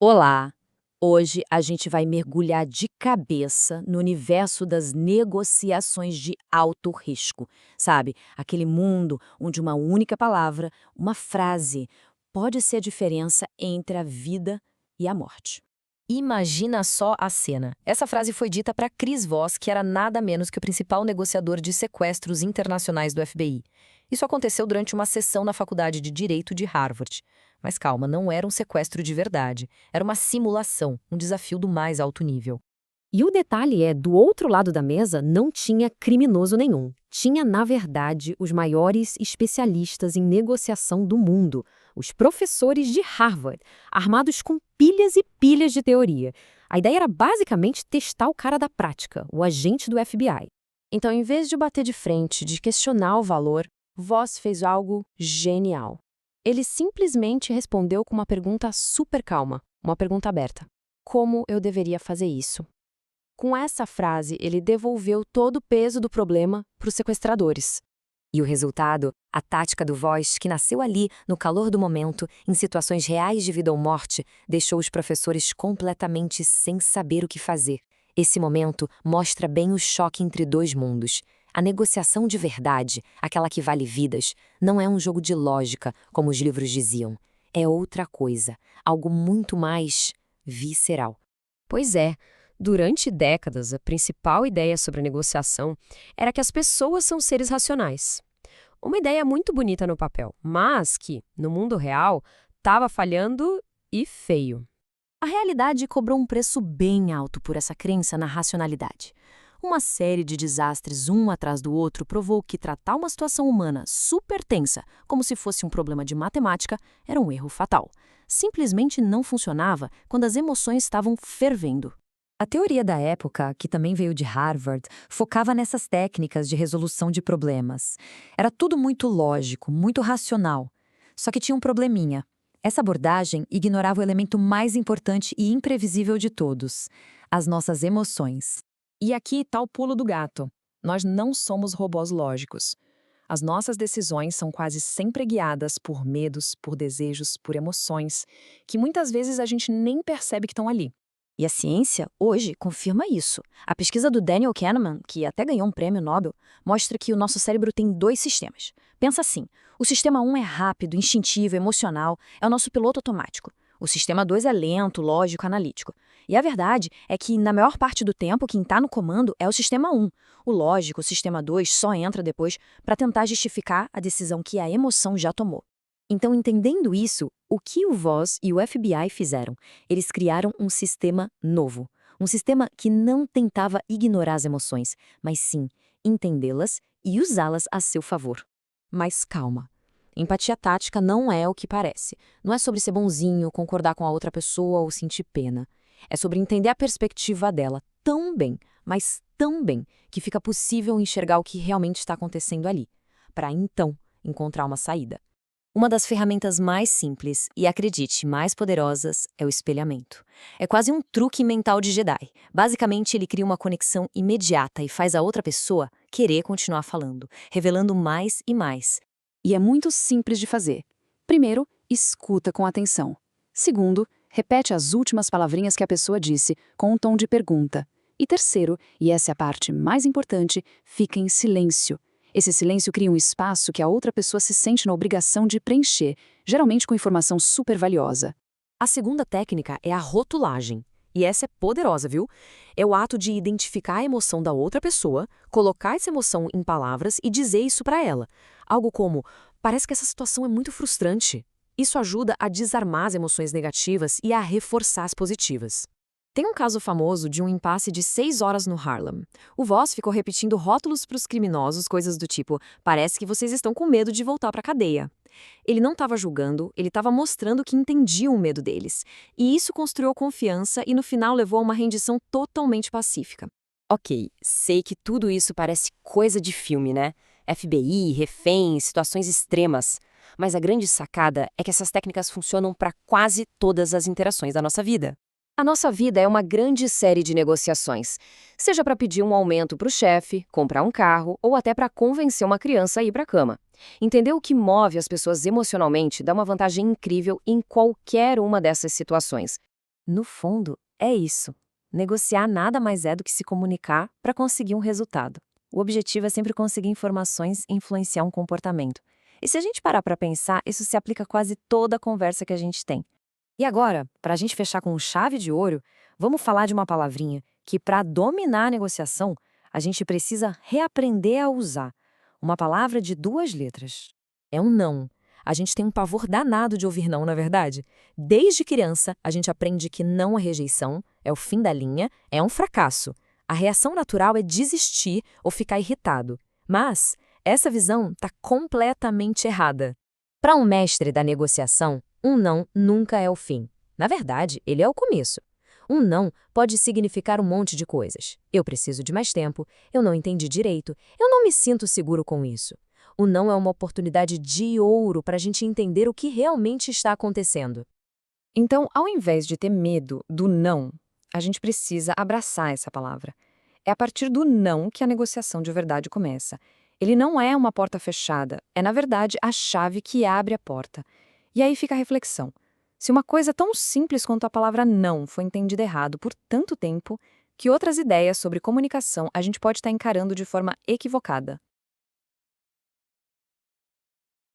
Olá! Hoje a gente vai mergulhar de cabeça no universo das negociações de alto risco, sabe? Aquele mundo onde uma única palavra, uma frase, pode ser a diferença entre a vida e a morte. Imagina só a cena. Essa frase foi dita para Chris Voss, que era nada menos que o principal negociador de sequestros internacionais do FBI. Isso aconteceu durante uma sessão na Faculdade de Direito de Harvard. Mas calma, não era um sequestro de verdade. Era uma simulação, um desafio do mais alto nível. E o detalhe é, do outro lado da mesa não tinha criminoso nenhum. Tinha, na verdade, os maiores especialistas em negociação do mundo, os professores de Harvard, armados com pilhas e pilhas de teoria. A ideia era basicamente testar o cara da prática, o agente do FBI. Então, em vez de bater de frente, de questionar o valor, Voss fez algo genial. Ele simplesmente respondeu com uma pergunta super calma, uma pergunta aberta. Como eu deveria fazer isso? Com essa frase, ele devolveu todo o peso do problema para os sequestradores. E o resultado? A tática do Voss, que nasceu ali, no calor do momento, em situações reais de vida ou morte, deixou os professores completamente sem saber o que fazer. Esse momento mostra bem o choque entre dois mundos. A negociação de verdade, aquela que vale vidas, não é um jogo de lógica, como os livros diziam. É outra coisa, algo muito mais visceral. Pois é, durante décadas, a principal ideia sobre a negociação era que as pessoas são seres racionais. Uma ideia muito bonita no papel, mas que, no mundo real, estava falhando e feio. A realidade cobrou um preço bem alto por essa crença na racionalidade. Uma série de desastres, um atrás do outro, provou que tratar uma situação humana super tensa, como se fosse um problema de matemática, era um erro fatal. Simplesmente não funcionava quando as emoções estavam fervendo. A teoria da época, que também veio de Harvard, focava nessas técnicas de resolução de problemas. Era tudo muito lógico, muito racional. Só que tinha um probleminha. Essa abordagem ignorava o elemento mais importante e imprevisível de todos: as nossas emoções. E aqui está o pulo do gato. Nós não somos robôs lógicos. As nossas decisões são quase sempre guiadas por medos, por desejos, por emoções, que muitas vezes a gente nem percebe que estão ali. E a ciência, hoje, confirma isso. A pesquisa do Daniel Kahneman, que até ganhou um prêmio Nobel, mostra que o nosso cérebro tem dois sistemas. Pensa assim, o sistema 1 é rápido, instintivo, emocional, é o nosso piloto automático. O sistema 2 é lento, lógico, analítico. E a verdade é que, na maior parte do tempo, quem está no comando é o sistema 1. O lógico, o sistema 2, só entra depois para tentar justificar a decisão que a emoção já tomou. Então, entendendo isso, o que o Voss e o FBI fizeram? Eles criaram um sistema novo. Um sistema que não tentava ignorar as emoções, mas sim entendê-las e usá-las a seu favor. Mas calma. Empatia tática não é o que parece. Não é sobre ser bonzinho, concordar com a outra pessoa ou sentir pena. É sobre entender a perspectiva dela tão bem, mas tão bem, que fica possível enxergar o que realmente está acontecendo ali, para então encontrar uma saída. Uma das ferramentas mais simples e, acredite, mais poderosas é o espelhamento. É quase um truque mental de Jedi. Basicamente, ele cria uma conexão imediata e faz a outra pessoa querer continuar falando, revelando mais e mais. E é muito simples de fazer. Primeiro, escuta com atenção. Segundo, repete as últimas palavrinhas que a pessoa disse, com um tom de pergunta. E terceiro, e essa é a parte mais importante, fica em silêncio. Esse silêncio cria um espaço que a outra pessoa se sente na obrigação de preencher, geralmente com informação super valiosa. A segunda técnica é a rotulagem. E essa é poderosa, viu? É o ato de identificar a emoção da outra pessoa, colocar essa emoção em palavras e dizer isso para ela. Algo como, parece que essa situação é muito frustrante. Isso ajuda a desarmar as emoções negativas e a reforçar as positivas. Tem um caso famoso de um impasse de 6 horas no Harlem. O Voss ficou repetindo rótulos para os criminosos, coisas do tipo, parece que vocês estão com medo de voltar para a cadeia. Ele não estava julgando, ele estava mostrando que entendia o medo deles. E isso construiu confiança e no final levou a uma rendição totalmente pacífica. Ok, sei que tudo isso parece coisa de filme, né? FBI, reféns, situações extremas. Mas a grande sacada é que essas técnicas funcionam para quase todas as interações da nossa vida. A nossa vida é uma grande série de negociações, seja para pedir um aumento para o chefe, comprar um carro ou até para convencer uma criança a ir para a cama. Entender o que move as pessoas emocionalmente dá uma vantagem incrível em qualquer uma dessas situações. No fundo, é isso. Negociar nada mais é do que se comunicar para conseguir um resultado. O objetivo é sempre conseguir informações e influenciar um comportamento. E se a gente parar para pensar, isso se aplica a quase toda a conversa que a gente tem. E agora, para a gente fechar com chave de ouro, vamos falar de uma palavrinha que, para dominar a negociação, a gente precisa reaprender a usar. Uma palavra de 2 letras. É um não. A gente tem um pavor danado de ouvir não, na verdade. Desde criança, a gente aprende que não é rejeição, é o fim da linha, é um fracasso. A reação natural é desistir ou ficar irritado. Mas essa visão está completamente errada. Para um mestre da negociação, um não nunca é o fim. Na verdade, ele é o começo. Um não pode significar um monte de coisas. Eu preciso de mais tempo, eu não entendi direito, eu não me sinto seguro com isso. O não é uma oportunidade de ouro para a gente entender o que realmente está acontecendo. Então, ao invés de ter medo do não, a gente precisa abraçar essa palavra. É a partir do não que a negociação de verdade começa. Ele não é uma porta fechada, é, na verdade, a chave que abre a porta. E aí fica a reflexão. Se uma coisa tão simples quanto a palavra não foi entendida errado por tanto tempo, que outras ideias sobre comunicação a gente pode estar encarando de forma equivocada?